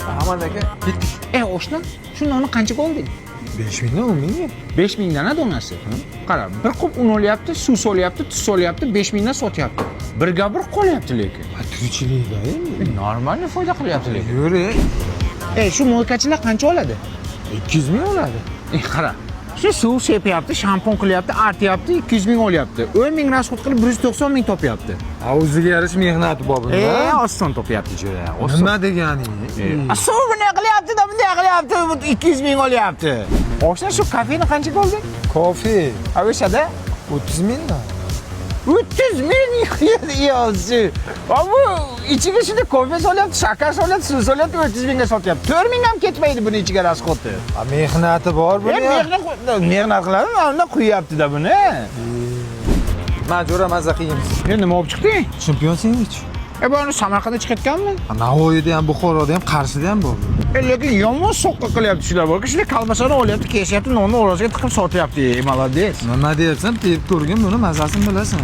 Aman aka, ketdik. Oshna, shu nonni qanchaga olding? 5 mingdan 10 mingga. 5 mingdan donasi. Qara, bir qup un olyapti, suv solyapti, tuz solyapti, 5 mingdan sotyapti. Birga bir qolyapti lekin. Tirikchilikda endi. Normalniy foyda qilyapti lekin. Yur. Shu mo'ykachilar qancha oladi? 200 ming oladi. Qara. Shu suv sepyapti, shampun qilyapti, artyapti, 200 ming olyapti. 10 ming rasxod qilib 190 ming topyapti. O'ziga yarasha mehnati bor bunda. Oson topyapti jo'ra. Nima deganing? Suv bunday qilyapti-da, bunday qilyapti, 200 ming olyapti. Oshna, shu kafeni qanchaga olding? Kofe O'shada 30 mingdan. 300 ming yo'zi. Bu ichiga shunday kofe solyapti, shakar solyapti, suv solyapti, 30 mingga sotyapti. 4 ming ham ketmaydi buni ichiga rasxodi. Mehnati bor buni. Mehnat qiladi, unda quyapti-da buni. Majora maza qilamiz. Nima olib chiqding? Chempion sendich. Buni Samarqandda chiqayotganmi? Navoiyda ham, Buxoroda ham, Qarshida ham bor. Lekin yomon soqqa qilyapti shular bor. Shunday kalbasani olyapti, keshyapti, nonni o'rasiga tiqib sotyapti. Молодец. Nima deyapsan? Tep ko'rgin buni mazasini bilasan.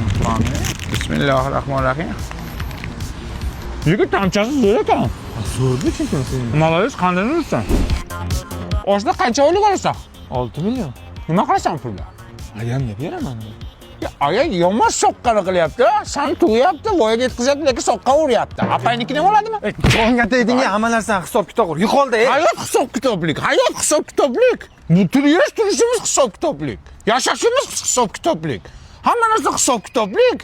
Bismillahirrohmanirrohim. Lekin tamchasi zo'r ekan. Zo'rda chempion sendich. Молодец, qanday ursan? Oshda qancha oylik olasan? 6 million. Nima qilasan pulga? Agamga beraman. Aya yomon soqqani qilyapti. San tug'yapti, voyaga yetkazyapti, lekin soqqa uryapti. Apaynikini ham oladimi? Jonga tegdingga hamma narsani hisob kitob qur. Yo'qoldi. Hayot hisob kitoblik, hayot hisob kitoblik. Bu turishimiz hisob kitoblik. Yashashimiz hisob kitoblik. Hamma narsa hisob kitoblik.